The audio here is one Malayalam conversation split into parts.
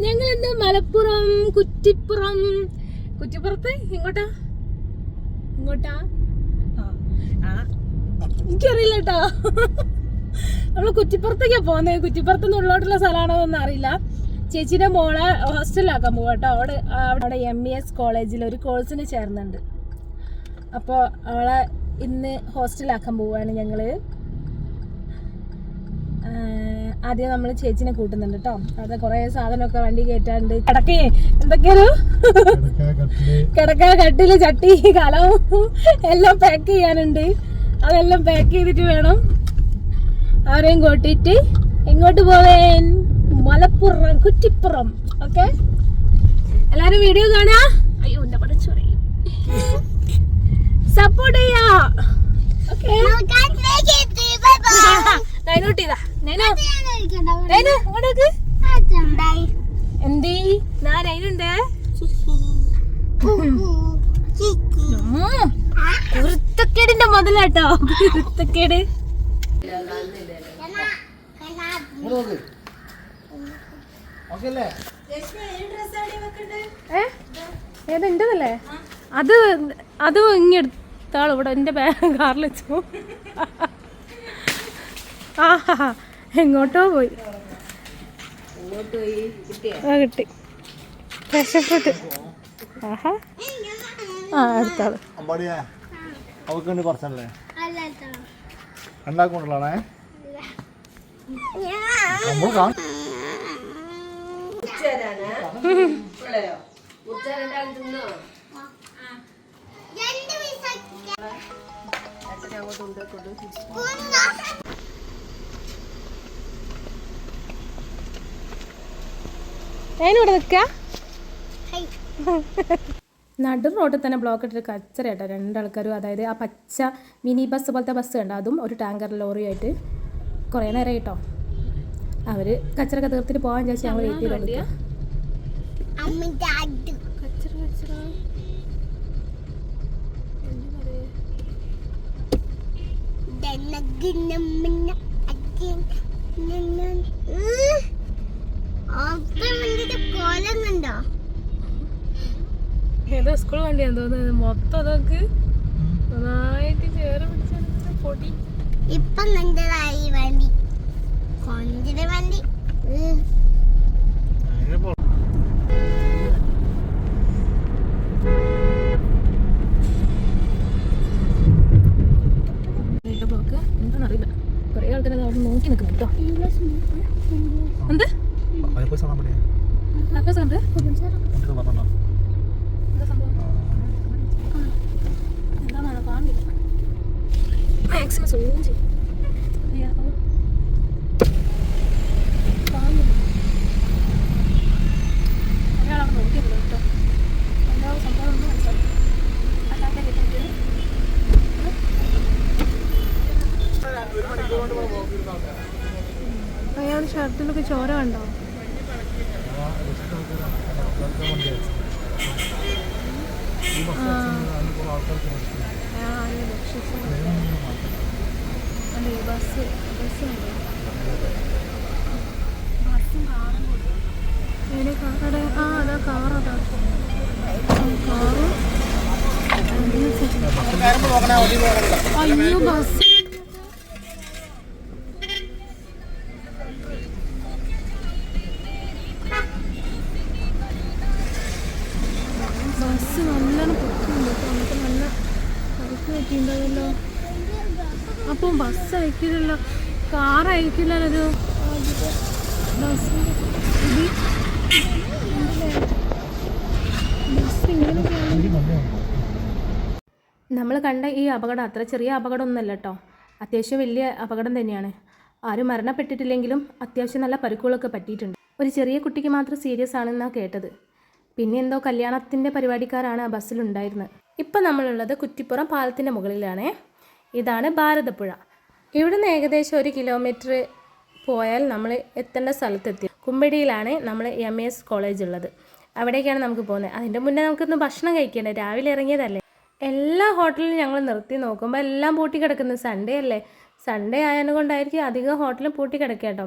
ഞങ്ങളിന്ന് മലപ്പുറം കുറ്റിപ്പുറത്ത് ഇങ്ങോട്ടാ എനിക്കറിയില്ല കേട്ടോ. നമ്മള് കുറ്റിപ്പുറത്തേക്കാ പോകുന്നത്. കുറ്റിപ്പുറത്തുനിന്ന് ഉള്ളോട്ടുള്ള സ്ഥലമാണോ എന്ന് അറിയില്ല. ചേച്ചിയുടെ മോളെ ഹോസ്റ്റലിലാക്കാൻ പോവാ കേട്ടോ. അവിടെ MES കോളേജിൽ ഒരു കോഴ്സിന് ചേർന്നുണ്ട്. അപ്പോൾ അവളെ ഇന്ന് ഹോസ്റ്റലിലാക്കാൻ പോവാണ് ഞങ്ങള്. ആദ്യം നമ്മൾ ചേച്ചിനെ കൂട്ടുന്നുണ്ട് കേട്ടോ. അവിടെ കുറെ സാധനമൊക്കെ വണ്ടി കയറ്റാണ്ട്. എന്തൊക്കെയാണ് കിടക്ക, കട്ടില്, ചട്ടി, കലം എല്ലാം പാക്ക് ചെയ്യാനുണ്ട്. അതെല്ലാം പാക്ക് ചെയ്തിട്ട് വേണം അവരെയും കൂട്ടിയിട്ട് എങ്ങോട്ട് പോവേൻ? മലപ്പുറം കുറ്റിപ്പുറം. ഓക്കെ, എല്ലാരും വീഡിയോ കാണാ. അയ്യോ എന്റെ പഠിച്ചോറി സപ്പോർട്ട് ചെയ്യാ. ഓക്കെ, എന്തേ നൈനുണ്ട് കുരുത്തക്കേടിന്റെ മുതലാട്ടോ. കുരുത്തക്കേട് ഏതെന്റെതല്ലേ അത് ഇങ്ങെടുത്താൾ ഇവിടെ എന്റെ കാറിൽ വെച്ചു. എങ്ങോട്ടോ പോയി. കിട്ടി പാഷൻ ഫ്രൂട്ട്. അടുത്താള് ഞാനിവിടെ നിൽക്ക. നടു റോഡിൽ തന്നെ ബ്ലോക്ക് ഇട്ടിട്ട് കച്ചറ കേട്ടോ രണ്ടാൾക്കാരും. അതായത് ആ പച്ച മിനി ബസ് പോലത്തെ ബസ് കണ്ടോ, അതും ഒരു ടാങ്കർ ലോറിയായിട്ട് കുറേ നേരം കേട്ടോ. അവർ കച്ചറൊക്കെ തീർത്തിട്ട് പോകാൻ വിചാരിച്ചു ഞങ്ങൾ വെയിറ്റ് ചെയ്ത്. ഏതോ സ്കൂൾ വണ്ടിയാന്ന് തോന്നുന്നത്. മൊത്തം അതൊക്കെ നന്നായിട്ട് ചേറ് പിടിച്ച പൊടി. ഇപ്പം നല്ലതായി വണ്ടി, കൊഞ്ചിന്റെ വണ്ടി. ബ്ലോക്ക് എന്താണെന്നറിയില്ല. കുറേ ആൾക്കാർ അവിടെ നോക്കി നിൽക്കുന്നു കേട്ടോ. എന്ത് എന്താണോ കാണില്ല. മാക്സിമം സൂം ചെയ്യും. ഒരാളവിടെ നോക്കിയല്ലോ കേട്ടോ. എന്താ സംഭവം ഒന്നും മനസ്സിലാക്കി. അല്ലാത്ത അയാൾ ഷർട്ടിലൊക്കെ ചോര കണ്ടോ? അല്ലേ ബസ്സും കാറും കാറടെ. അതാ കാറതാ കാറ്. അയ്യോ ബസ് നല്ലോണം പൊക്കുന്നുണ്ട്. നമുക്ക് നല്ല കറുക്ക് പറ്റിയിട്ടുണ്ടാവല്ലോ. അപ്പം ബസ് അയക്കില്ലല്ലോ, കാർ അയക്കില്ലല്ലോ. ബസ് നമ്മൾ കണ്ട ഈ അപകടം അത്ര ചെറിയ അപകടമൊന്നുമല്ല കേട്ടോ. അത്യാവശ്യം വലിയ അപകടം തന്നെയാണ്. ആരും മരണപ്പെട്ടിട്ടില്ലെങ്കിലും അത്യാവശ്യം നല്ല പരിക്കുകളൊക്കെ പറ്റിയിട്ടുണ്ട്. ഒരു ചെറിയ കുട്ടിക്ക് മാത്രം സീരിയസ് ആണെന്നാണ് കേട്ടത്. പിന്നെ എന്തോ കല്യാണത്തിൻ്റെ പരിപാടിക്കാരാണ് ആ ബസ്സിലുണ്ടായിരുന്നത്. ഇപ്പം നമ്മളുള്ളത് കുറ്റിപ്പുറം പാലത്തിൻ്റെ മുകളിലാണേ. ഇതാണ് ഭാരതപ്പുഴ. ഇവിടുന്ന് ഏകദേശം 1 കിലോമീറ്റർ പോയാൽ നമ്മൾ എത്തേണ്ട സ്ഥലത്തെത്തി. കുമ്പടിയിലാണ് നമ്മൾ MES കോളേജ് ഉള്ളത്. അവിടേക്കാണ് നമുക്ക് പോകുന്നത്. അതിൻ്റെ മുന്നേ നമുക്കൊന്ന് ഭക്ഷണം കഴിക്കേണ്ടത്. രാവിലെ ഇറങ്ങിയതല്ലേ. എല്ലാ ഹോട്ടലിലും ഞങ്ങൾ നിർത്തി നോക്കുമ്പോൾ എല്ലാം പൂട്ടി കിടക്കുന്നത്. സൺഡേ അല്ലേ, സൺഡേ ആയതുകൊണ്ടായിരിക്കും അധികം ഹോട്ടലും പൂട്ടി കിടക്കുക കേട്ടോ.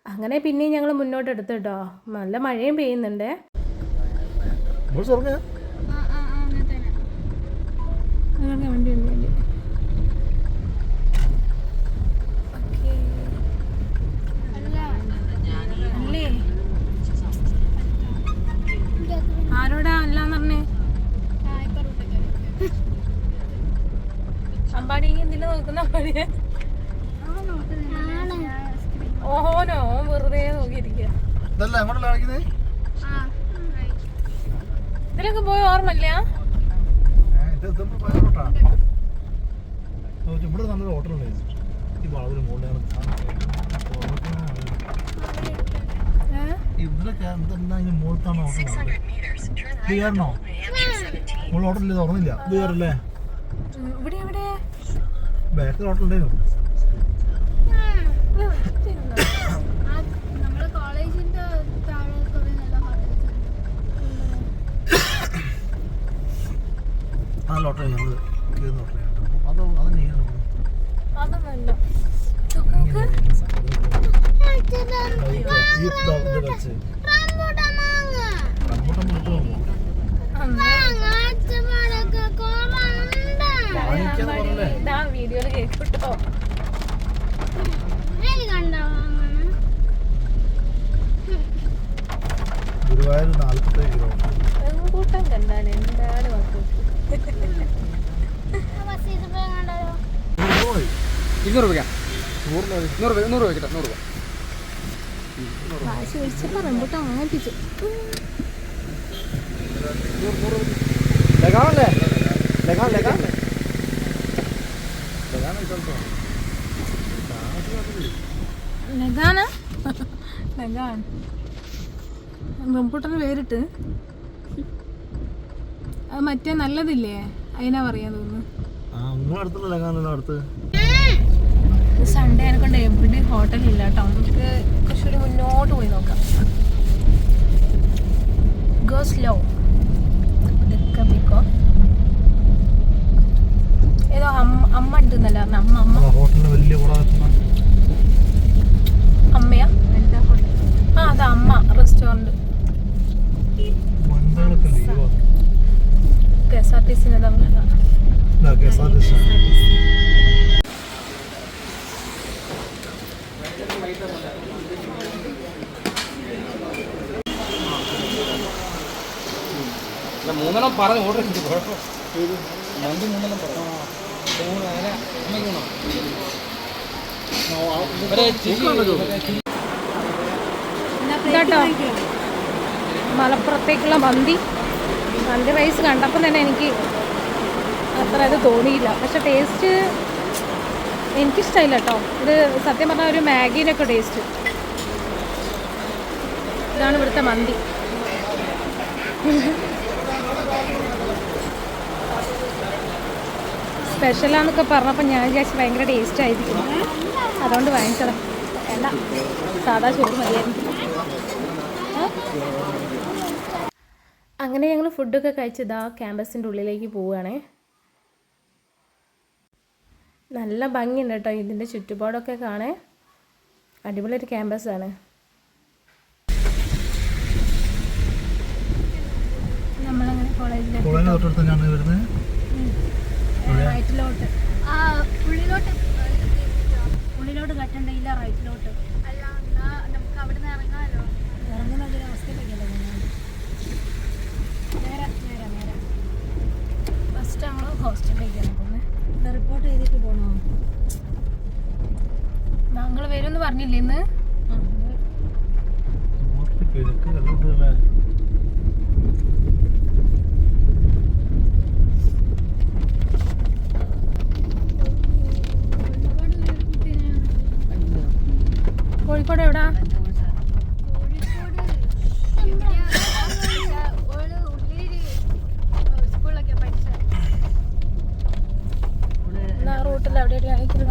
അങ്ങനെ പിന്നെയും ഞങ്ങൾ മുന്നോട്ട് എടുത്തു കേട്ടോ. നല്ല മഴയും പെയ്യുന്നുണ്ട്. വണ്ടി ഉണ്ട്. അല്ലേ ആരോടാ അല്ലാന്ന് പറഞ്ഞേ? അമ്പാടി എന്തിനാ നോക്കുന്ന? അമ്പാടിയെ ഓനോ വെറുതെ നോക്കിയിരിക്കുക. ഇതിലൊക്കെ പോയി ഓർമ്മല്ല. ഇവിടെ നല്ലൊരു ഹോട്ടലുണ്ടായിരുന്നു. ഈ വളവിന് മുകളിലാണ് ഇവിടൊക്കെ എന്തെന്നാ ഇതിന് മുകളിലാണ് ഹോട്ടലുള്ളത്. ഇത് കയറണോ? മുകളിൽ ഹോട്ടലില്ല, തുറന്നില്ല. ഇത് കയറല്ലേ? ബാക്കിൽ ഹോട്ടലുണ്ടായിരുന്നു. ആ ലോട്ടറി ഞങ്ങൾ കയറുന്ന ലോട്ടറി അതോ അതന്നെ വീഡിയോയില് കേട്ടോ. ഗുരുവായൂർ 47 കിലോമീറ്റർ കൂട്ടം കണ്ടാണ് എന്താണ് മക്കൾ. 200 രൂപ 100 രൂപ കിട്ടാം. 100 രൂപ വാശി ഒഴിച്ചപ്പോൾ റംബൂട്ടാൻ വാങ്ങിപ്പിച്ചു. ലഗാണല്ലേ? ലഗാൻ റംബൂട്ടാൻ വേറിട്ട് അത് മറ്റേ നല്ലതില്ലേ അതിനാ പറയാൻ തോന്നുന്നു. സൺഡേ എനക്കൊണ്ട് എവിടെ ഹോട്ടലില്ല കേട്ടോ. നമുക്ക് കുറച്ചുകൂടി മുന്നോട്ട് പോയി നോക്കാം. Go slow. ഇതൊക്കെ പിക്കോ ഏതോ അമ്മ ഉണ്ടെന്നല്ല പറഞ്ഞ അമ്മയാ? ആ അതാ അമ്മ റെസ്റ്റോറൻറ്റ്. KSRTC മൂന്നെണ്ണം പറഞ്ഞ് ഓർഡർ ചെയ്തു. കുഴപ്പം മന്തി 3 പറഞ്ഞു. ഇതാട്ടോ മലപ്പുറത്തേക്കുള്ള മന്തി റൈസ് കണ്ടപ്പോൾ തന്നെ എനിക്ക് അത്ര ഇത് തോന്നിയില്ല. പക്ഷെ ടേസ്റ്റ് എനിക്കിഷ്ടമായില്ല കേട്ടോ. ഇത് സത്യം പറഞ്ഞാൽ ഒരു മാഗീനൊക്കെ ടേസ്റ്റ്. ഇതാണ് ഇവിടുത്തെ മന്തി. സ്പെഷ്യലാന്നൊക്കെ പറഞ്ഞപ്പോൾ ഞാൻ വിചാരിച്ചു ഭയങ്കര ടേസ്റ്റ് ആയിരിക്കും, അതുകൊണ്ട് വാങ്ങിച്ചത്. അല്ല സാധാ ചോറ് മതിയായിരുന്നു. അങ്ങനെ ഞങ്ങൾ ഫുഡൊക്കെ കഴിച്ചതാ ക്യാമ്പസിൻ്റെ ഉള്ളിലേക്ക് പോവുകയാണേ. നല്ല ഭംഗിയുണ്ട് കേട്ടോ ഇതിൻ്റെ ചുറ്റുപാടൊക്കെ കാണാൻ. അടിപൊളി ഒരു ക്യാമ്പസാണ്. നമ്മളങ്ങനെ കോളേജിലോട്ട് ഉള്ളിലോട്ട് കട്ടണ്ടയില്ല, റൈറ്റിലോട്ട്. അല്ല നമുക്ക് അവിടെ നിന്ന് ഇറങ്ങാമല്ലോ. ഇറങ്ങുന്ന ഒരു അവസ്ഥയിലേക്കല്ലോ. നേരെ നേരെ നേരെ ഫസ്റ്റ് ഞങ്ങൾ ഹോസ്റ്റലിലേക്കാണ് പോകുന്നത്. റിപ്പോർട്ട് ചെയ്തിട്ട് പോകണോ? ഞങ്ങൾ വരുമെന്ന് പറഞ്ഞില്ലേ ഇന്ന്? കോഴിക്കോട് എവിടാ? റൂട്ടിൽ എവിടെയായിട്ട് അയക്കില്ല.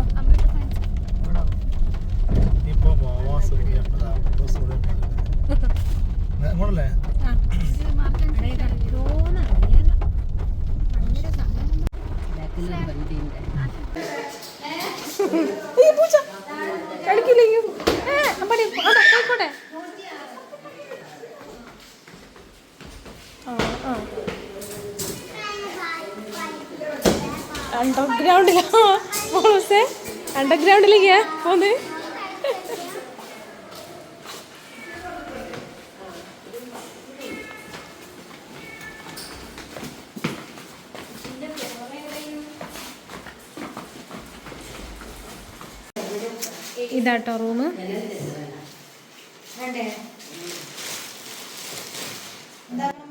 കളിക്കില്ലെങ്കിൽ പോയിക്കോട്ടെ. അണ്ടർഗ്രൗണ്ടിലാ മോളൂസേ, അണ്ടർഗ്രൗണ്ടിലേക്കാ പോന്ന്. ഇതാട്ടോ റൂം.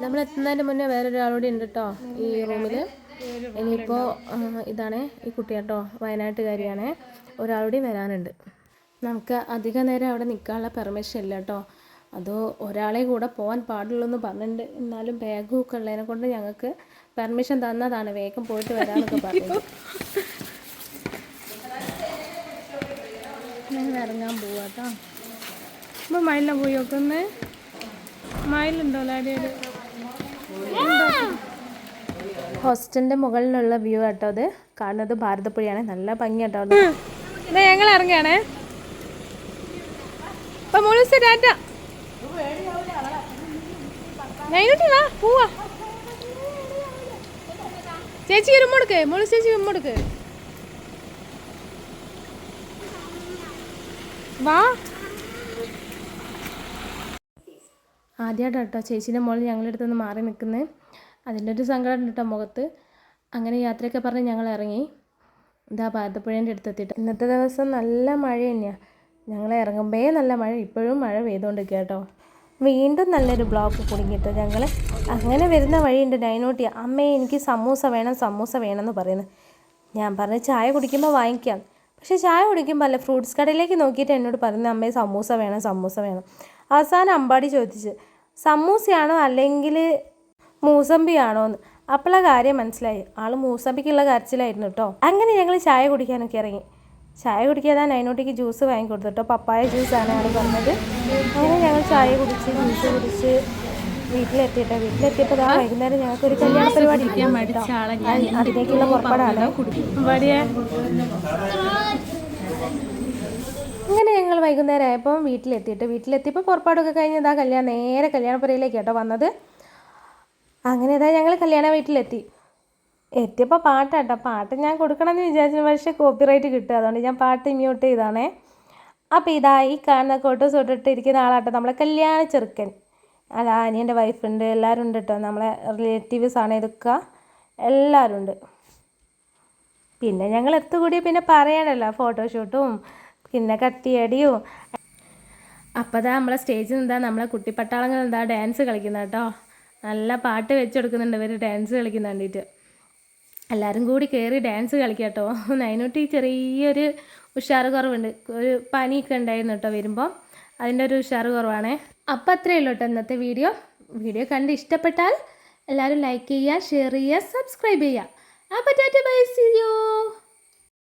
നമ്മൾ എത്തുന്നതിന് മുന്നേ വേറൊരാളോട് ഉണ്ട് കേട്ടോ ഈ റൂമിൽ. ഇനിയിപ്പോൾ ഇതാണ് ഈ കുട്ടി കേട്ടോ, വയനാട്ടുകാരിയാണ്. ഒരാളോടെയും വരാനുണ്ട്. നമുക്ക് അധിക നേരം അവിടെ നിൽക്കാനുള്ള പെർമിഷൻ ഇല്ല കേട്ടോ. അത് ഒരാളെ കൂടെ പോകാൻ പാടുള്ളൂ എന്ന് പറഞ്ഞിട്ടുണ്ട്. എന്നാലും ബാഗും ഒക്കെ ഉള്ളതിനെ കൊണ്ട് ഞങ്ങൾക്ക് പെർമിഷൻ തന്നതാണ്, വേഗം പോയിട്ട് വരാമെന്നൊക്കെ പറഞ്ഞത്. ഞങ്ങൾ ഇറങ്ങാൻ പോവാ കേട്ടോ. ഇപ്പോൾ മയിലിനെ പോയി നോക്കുന്നത്. മയിലുണ്ടോ ലാഡിയുടെ? ഹോസ്റ്റലിൻ്റെ മുകളിലുള്ള വ്യൂ കേട്ടോ അത്. കാണുന്നത് ഭാരതപ്പുഴയാണ്. നല്ല ഭംഗി കേട്ടോ. ഇതാ ഞങ്ങൾ ഇറങ്ങുകയാണേ. അപ്പം മോളൂസ് ടാറ്റ. വാ പോവാ. ചേച്ചി ഉമ്മടുക്ക്, മോളൂസ് ചേച്ചി ഉമ്മടുക്ക്. വാ. ആദ്യമായിട്ടോ കേട്ടോ ചേച്ചീൻ്റെ മോളിൽ ഞങ്ങളുടെ അടുത്തൊന്ന് മാറി നിൽക്കുന്നത്. അതിൻ്റെ ഒരു സങ്കടം കേട്ടോ മുഖത്ത്. അങ്ങനെ യാത്രയൊക്കെ പറഞ്ഞ് ഞങ്ങൾ ഇറങ്ങി. ഇതാ ഭാരതപ്പുഴേൻ്റെ അടുത്തെത്തിയിട്ട്. ഇന്നത്തെ ദിവസം നല്ല മഴ തന്നെയാണ്. ഞങ്ങൾ ഇറങ്ങുമ്പോഴേ നല്ല മഴ, ഇപ്പോഴും മഴ പെയ്തുകൊണ്ടിരിക്കുക കേട്ടോ. വീണ്ടും നല്ലൊരു ബ്ലോക്ക് കുടുങ്ങിയിട്ട് ഞങ്ങൾ അങ്ങനെ വരുന്ന വഴിയുണ്ട്. നൈനോട്ടി അമ്മേ എനിക്ക് സമൂസ വേണം സമൂസ വേണമെന്ന് പറയുന്നത്. ഞാൻ പറഞ്ഞ് ചായ കുടിക്കുമ്പോൾ വാങ്ങിക്കാം. പക്ഷേ ചായ കുടിക്കുമ്പോൾ അല്ല, ഫ്രൂട്ട്സ് കടയിലേക്ക് നോക്കിയിട്ട് എന്നോട് പറയുന്നത് അമ്മേ സമൂസ വേണം സമൂസ വേണം. അവസാനം അമ്പാടി ചോദിച്ച് സമൂസയാണോ അല്ലെങ്കിൽ മൂസമ്പിയാണോ എന്ന്. അപ്പോഴാ കാര്യം മനസ്സിലായി. ആൾ മൂസമ്പിക്കുള്ള കരച്ചിലായിരുന്നു കേട്ടോ. അങ്ങനെ ഞങ്ങൾ ചായ കുടിക്കാനൊക്കെ ഇറങ്ങി. ചായ കുടിക്കാതെ നൈനോട്ടിക്ക് ജ്യൂസ് വാങ്ങിക്കൊടുത്തു കേട്ടോ. പപ്പായ ജ്യൂസാണ് ആൾ പറഞ്ഞത്. അങ്ങനെ ഞങ്ങൾ ചായ കുടിച്ച് ജ്യൂസ് കുടിച്ച് വീട്ടിലെത്തിയപ്പോൾ വൈകുന്നേരം ഞങ്ങൾക്കൊരു കല്യാണ പരിപാടി അതിലേക്കുള്ള പുറപ്പെടാണ്. അങ്ങനെ ഞങ്ങൾ വൈകുന്നേരം ആയപ്പോൾ വീട്ടിലെത്തിയപ്പോൾ പുറപ്പാടൊക്കെ കഴിഞ്ഞ് നേരെ കല്യാണപ്പുരയിലേക്ക് കേട്ടോ വന്നത്. അങ്ങനെ ഞങ്ങൾ കല്യാണ വീട്ടിലെത്തി. എത്തിയപ്പോൾ പാട്ടാട്ടോ. പാട്ട് ഞാൻ കൊടുക്കണമെന്ന് വിചാരിച്ചു, പക്ഷേ കോപ്പിറൈറ്റ് കിട്ടുക. അതുകൊണ്ട് ഞാൻ പാട്ട് മ്യൂട്ട് ചെയ്താണേ. അപ്പോൾ ഇതാ ഈ കാണുന്ന ഫോട്ടോസ് തൊട്ടിട്ട് ഇരിക്കുന്ന ആളാട്ടോ നമ്മളെ കല്യാണ ചെറുക്കൻ. അല്ല, അനിയൻ്റെ വൈഫുണ്ട്, എല്ലാവരും ഉണ്ട് കേട്ടോ. നമ്മളെ റിലേറ്റീവ്സാണ് ഇതൊക്കെ, എല്ലാവരും ഉണ്ട്. പിന്നെ ഞങ്ങൾ എത്തുകൂടി പിന്നെ പറയണല്ലോ, ഫോട്ടോഷൂട്ടും പിന്നെ കത്തിയടിയും. അപ്പോൾ നമ്മളെ സ്റ്റേജിൽ നിന്നാ നമ്മളെ കുട്ടിപ്പട്ടാളങ്ങൾ ഡാൻസ് കളിക്കുന്ന കേട്ടോ. നല്ല പാട്ട് വെച്ച് കൊടുക്കുന്നുണ്ട് ഇവർ ഡാൻസ് കളിക്കുന്ന കണ്ടിട്ട്. എല്ലാവരും കൂടി കയറി ഡാൻസ് കളിക്കുക കേട്ടോ. നൈനൂട്ടി ചെറിയൊരു ഉഷാറ് കുറവുണ്ട്, ഒരു പനിയൊക്കെ ഉണ്ടായിരുന്നു കേട്ടോ വരുമ്പോൾ. അതിൻ്റെ ഒരു ഉഷാറ് കുറവാണേ. അപ്പോൾ അത്രയേ ഉള്ളൂ കേട്ടോ ഇന്നത്തെ വീഡിയോ കണ്ട് ഇഷ്ടപ്പെട്ടാൽ എല്ലാവരും ലൈക്ക് ചെയ്യുക, ഷെയർ ചെയ്യുക, സബ്സ്ക്രൈബ് ചെയ്യുക. അപ്പോൾ ടാറ്റ ബൈ, സീ യു.